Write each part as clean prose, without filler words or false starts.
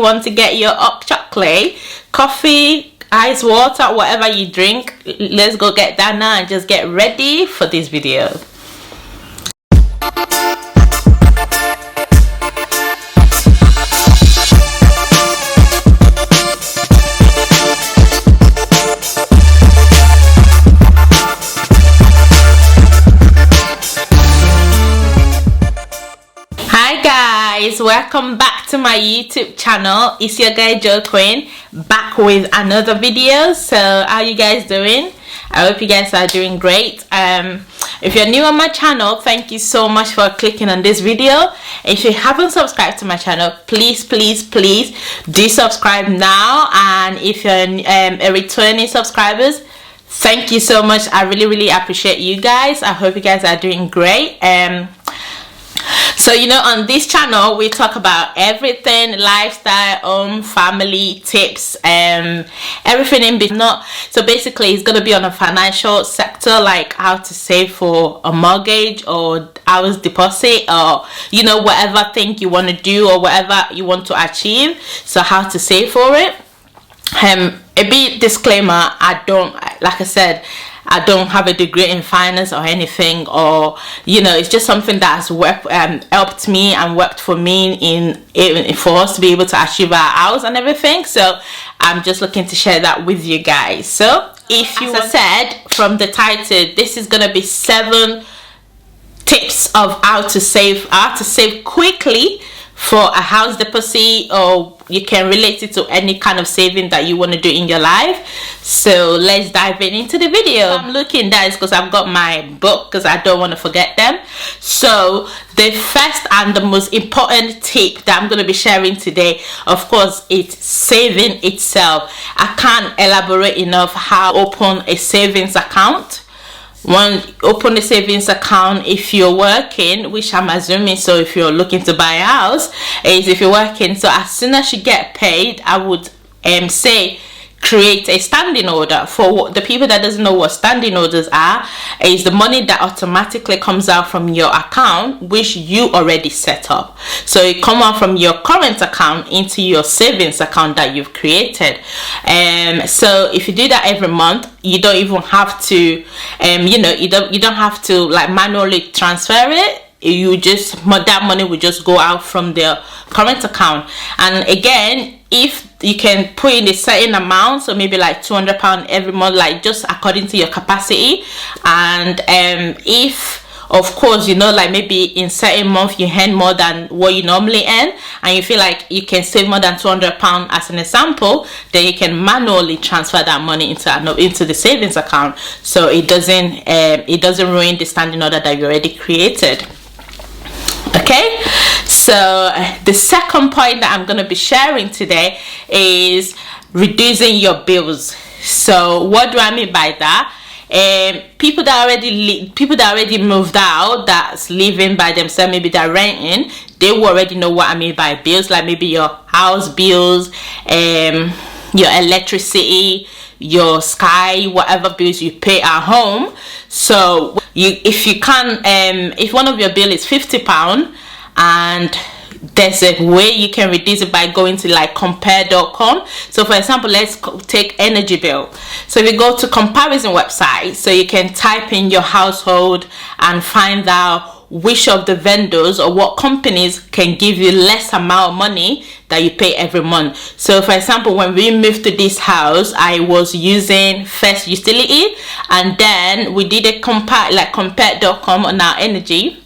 want to get your hot chocolate, coffee, ice water, whatever you drink, let's go get that now and just get ready for this video. Welcome back to my YouTube channel. It's your guy JoQueen, back with another video. So how you guys doing? I hope you guys are doing great. If you're new on my channel, thank you so much for clicking on this video. If you haven't subscribed to my channel, please do subscribe now. And if you're a returning subscribers, thank you so much. I really appreciate you guys. I hope you guys are doing great. So you know, on this channel we talk about everything: lifestyle, home, family, tips, everything in between. So basically it's going to be on a financial sector, like how to save for a mortgage or house deposit, or you know, whatever thing you want to do or whatever you want to achieve, so how to save for it. A bit disclaimer, like I said, I don't have a degree in finance or anything, or you know, it's just something that has helped me and worked for me for us to be able to achieve our house and everything. So I'm just looking to share that with you guys. So if you, as I said from the title, this is gonna be 7 tips of how to save quickly for a house deposit, or you can relate it to any kind of saving that you want to do in your life. So let's dive into the video. I'm looking that is because I've got my book, because I don't want to forget them. So the first and the most important tip that I'm going to be sharing today, of course, it's saving itself. I can't elaborate enough how to open a savings account. Open a savings account if you're working, which I'm assuming. So if you're looking to buy a house, is if you're working. So as soon as you get paid, I would say create a standing order. For the people that doesn't know what standing orders are, is the money that automatically comes out from your account which you already set up. So it come out from your current account into your savings account that you've created. So if you do that every month, you don't even have to you know, you don't have to like manually transfer it. You just, that money will just go out from the current account. And again, if you can put in a certain amount, so maybe like £200 every month, like just according to your capacity. And if of course, you know, like maybe in certain month you earn more than what you normally earn, and you feel like you can save more than £200 as an example, then you can manually transfer that money into the savings account, so it doesn't ruin the standing order that you already created. Okay, so the second point that I'm going to be sharing today is reducing your bills. So what do I mean by that? People that already moved out, that's living by themselves, maybe they're renting, they will already know what I mean by bills, like maybe your house bills, your electricity, your Sky, whatever bills you pay at home. So if one of your bill is £50, and there's a way you can reduce it by going to like compare.com. So for example, let's take energy bill. So if you go to comparison website, so you can type in your household and find out which of the vendors or what companies can give you less amount of money that you pay every month. So for example, when we moved to this house, I was using First Utility, and then we did a compare.com on our energy,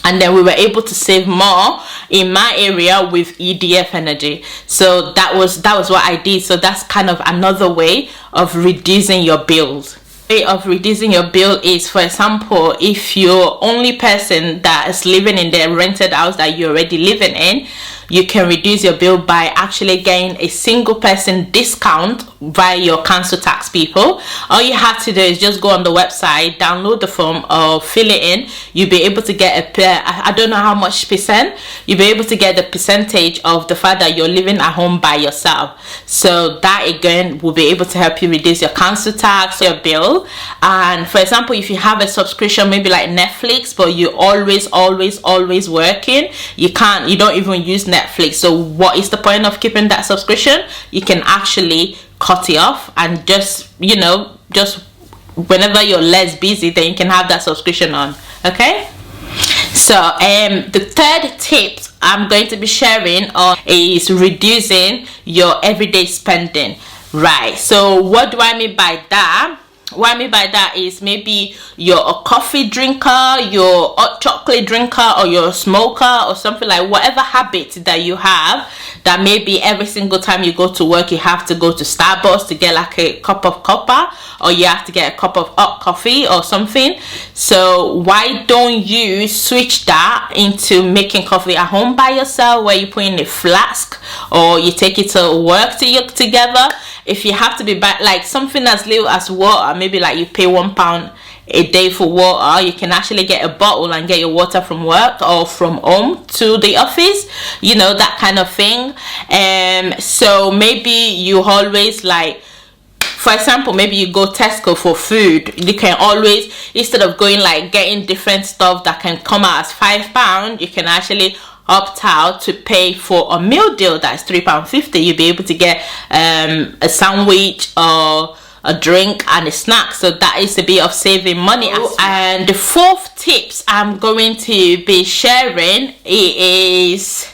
and then we were able to save more in my area with EDF energy. So that was what I did. So that's kind of another way of reducing your bills. Way of reducing your bill is, for example, if you're only person that is living in the rented house that you're already living in, you can reduce your bill by actually getting a single person discount via your council tax people. All you have to do is just go on the website, download the form or fill it in. You'll be able to get I don't know how much percent, you'll be able to get the percentage of the fact that you're living at home by yourself. So that again will be able to help you reduce your council tax, your bill. And for example, if you have a subscription, maybe like Netflix, but you're always working, you don't even use Netflix Netflix. So what is the point of keeping that subscription? You can actually cut it off and just, you know, just whenever you're less busy, then you can have that subscription on. Okay, so the third tip I'm going to be sharing on is reducing your everyday spending. Right, so what do I mean by that? What I mean by that is maybe you're a coffee drinker, you're a chocolate drinker, or you're a smoker, or something like whatever habit that you have, that maybe every single time you go to work you have to go to Starbucks to get like a cup of copper, or you have to get a cup of hot coffee or something. So why don't you switch that into making coffee at home by yourself, where you put in a flask or you take it to work together. If you have to be back, like something as little as water, maybe like you pay £1 a day for water, you can actually get a bottle and get your water from work or from home to the office, you know, that kind of thing. So maybe you always, like, for example, maybe you go Tesco for food, you can always, instead of going like getting different stuff that can come out as £5, you can actually opt out to pay for a meal deal that's £3.50. You'll be able to get a sandwich or a drink and a snack. So that is a bit of saving money. And the fourth tips I'm going to be sharing is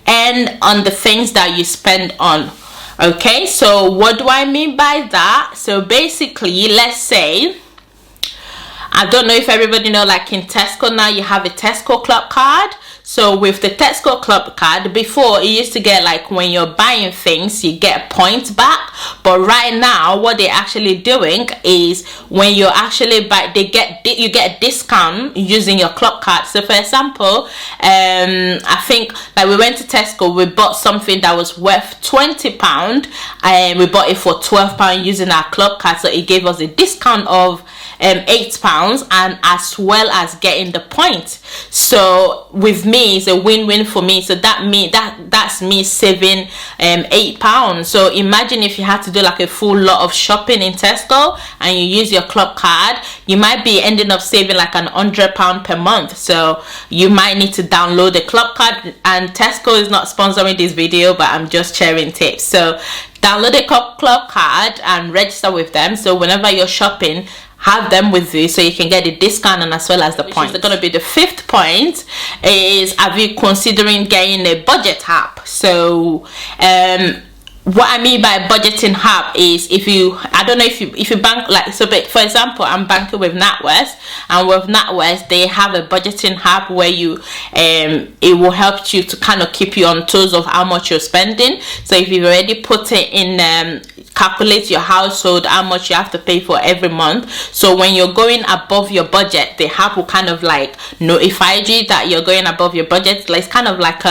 end on the things that you spend on. Okay, so what do I mean by that? So basically, let's say, I don't know if everybody know, like in Tesco now you have a Tesco Club card. So with the Tesco Club card, before it used to get like when you're buying things you get points back, but right now what they're actually doing is when you actually buy, you get a discount using your club card. So for example, I think like we went to Tesco, we bought something that was worth £20 and we bought it for £12 using our club card, so it gave us a discount of £8, and as well as getting the points. So with me it's a win-win for me. So that's me saving £8. So imagine if you had to do like a full lot of shopping in Tesco and you use your club card, you might be ending up saving like £100 per month. So you might need to download the club card, and Tesco is not sponsoring this video, but I'm just sharing tips. So download the club card and register with them, so whenever you're shopping, have them with you so you can get the discount and as well as the points. It's going to be the fifth point is, have you considering getting a budget app? So what I mean by budgeting app is, if you, I don't know if you bank, like, so but for example I'm banking with NatWest, and with NatWest they have a budgeting app where you it will help you to kind of keep you on toes of how much you're spending. So if you've already put it in, calculate your household, how much you have to pay for every month, so when you're going above your budget, the app will kind of like notify you that you're going above your budget. Like, it's kind of like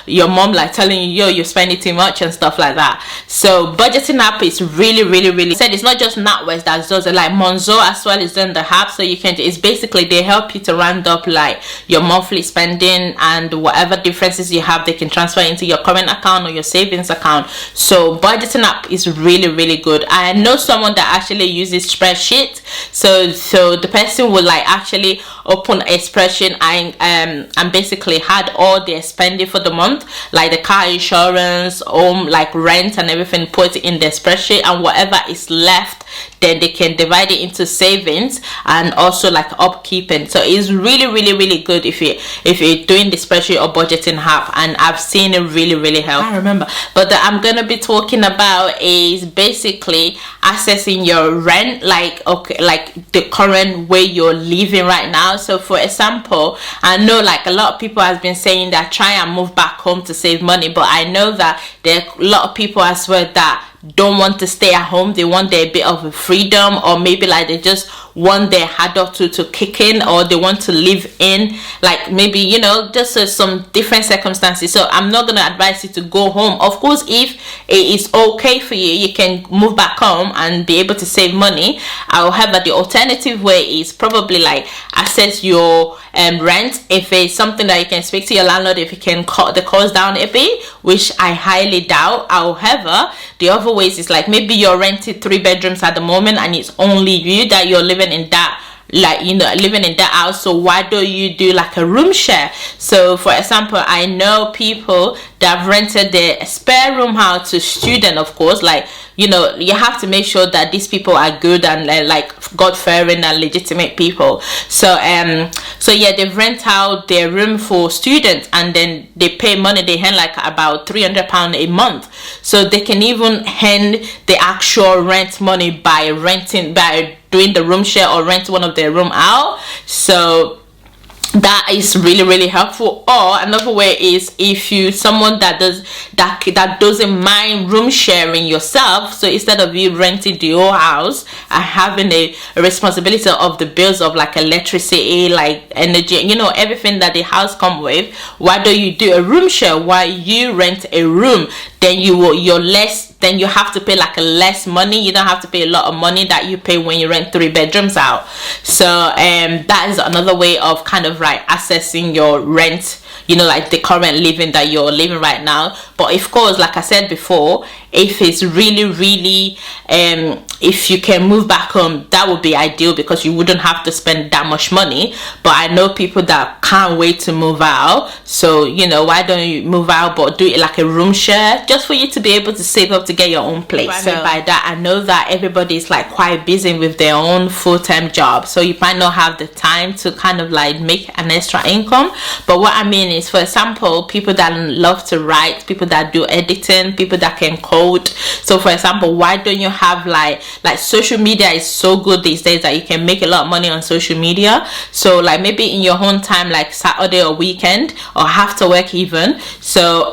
your mom like telling you, yo, you're spending too much and stuff like that. So budgeting app is really said. It's not just NatWest that does it, like Monzo as well is in the app. So you can, it's basically they help you to round up like your monthly spending, and whatever differences you have they can transfer into your current account or your savings account. So budgeting app is really good. I know someone that actually uses spreadsheet, so the person will like actually open a spreadsheet and basically had all their spending for the month, like the car insurance, home, like rent and everything, put it in their spreadsheet, and whatever is left then they can divide it into savings and also like upkeeping. So it's really good if you're doing the spreadsheet or budgeting app, and I've seen it really help. I remember, but that I'm gonna be talking about is basically assessing your rent, like, okay, like the current way you're living right now. So for example, I know like a lot of people has been saying that try and move back home to save money, but I know that there are a lot of people as well that don't want to stay at home. They want their bit of a freedom, or maybe like they just want their adult to kick in, or they want to live in, like maybe, you know, just some different circumstances. So I'm not going to advise you to go home. Of course, if it is okay for you, you can move back home and be able to save money. However, the alternative way is probably like assess your rent. If it's something that you can speak to your landlord, if you can cut the cost down a bit, which I highly doubt. However, the other ways is like maybe you're renting 3 bedrooms at the moment and it's only you that you're living in that, like, you know, living in that house. So why don't you do like a room share? So for example, I know people that rented their spare room out to student, of course, like, you know, you have to make sure that these people are good and like God-fearing and legitimate people. So so yeah, they rent out their room for students, and then they pay money. They earn like about £300 a month, so they can even earn the actual rent money by doing the room share or rent one of their room out. So that is really, really helpful. Or another way is if you someone that doesn't mind room sharing yourself, so instead of you renting the whole house and having a responsibility of the bills of like electricity, like energy, you know, everything that the house come with, why don't you do a room share while you rent a room? Then then you have to pay like less money. You don't have to pay a lot of money that you pay when you rent 3 bedrooms out. So that is another way of kind of like accessing your rent, you know, like the current living that you're living right now. But of course, like I said before, if it's really if you can move back home, that would be ideal, because you wouldn't have to spend that much money. But I know people that can't wait to move out, so you know, why don't you move out but do it like a room share, just for you to be able to save up to get your own place. So by that, I know that everybody is like quite busy with their own full-time job, so you might not have the time to kind of like make an extra income. But what I mean is, for example, people that love to write, people that do editing, people that can code. So for example, why don't you have like social media is so good these days that you can make a lot of money on social media. So like maybe in your own time, like Saturday or weekend or after work even, so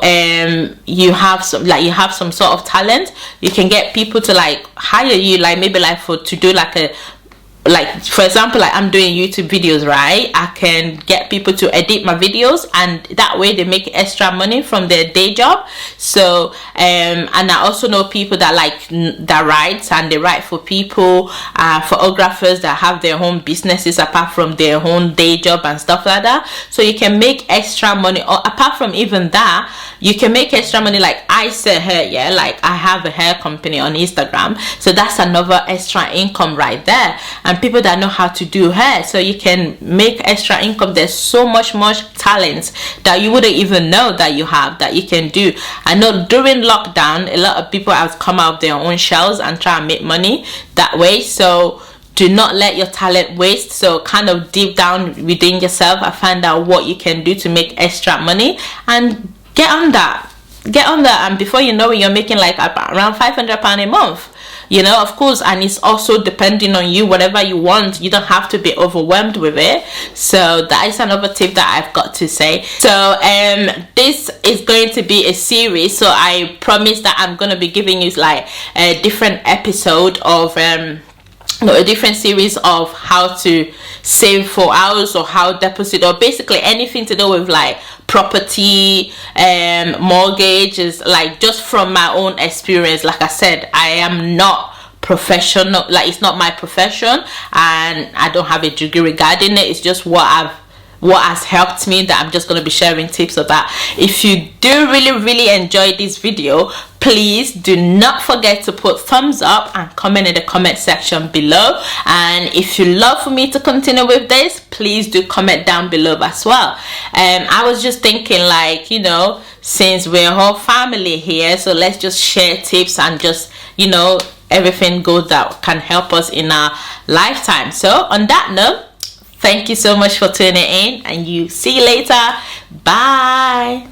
you have some sort of talent, you can get people to like hire you, like maybe like to do like for example, like I'm doing YouTube videos, right? I can get people to edit my videos, and that way they make extra money from their day job. So and I also know people that write, and they write for people, photographers that have their own businesses apart from their own day job and stuff like that. So you can make extra money. Or apart from even that, you can make extra money. Like I sell hair, yeah, like I have a hair company on Instagram, so that's another extra income right there. And people that know how to do hair, so you can make extra income. There's so much talent that you wouldn't even know that you have, that you can do. I know during lockdown, a lot of people have come out of their own shells and try and make money that way. So do not let your talent waste. So kind of deep down within yourself, I find out what you can do to make extra money, and get on that, and before you know it, you're making like around £500 a month. You know, of course, and it's also depending on you, whatever you want. You don't have to be overwhelmed with it. So that is another tip that I've got to say. So this is going to be a series, so I promise that I'm going to be giving you like a different episode of a different series of how to save for hours, or how deposit, or basically anything to do with like property, mortgages, like just from my own experience. Like I said, I am not professional, like it's not my profession, and I don't have a degree regarding it. It's just what has helped me, that I'm just going to be sharing tips of that. If you do really enjoy this video, please do not forget to put thumbs up and comment in the comment section below. And if you love for me to continue with this, please do comment down below as well. I was just thinking, like, you know, since we're all family here, so let's just share tips and just, you know, everything good that can help us in our lifetime. So on that note, thank you so much for tuning in, and see you later. Bye.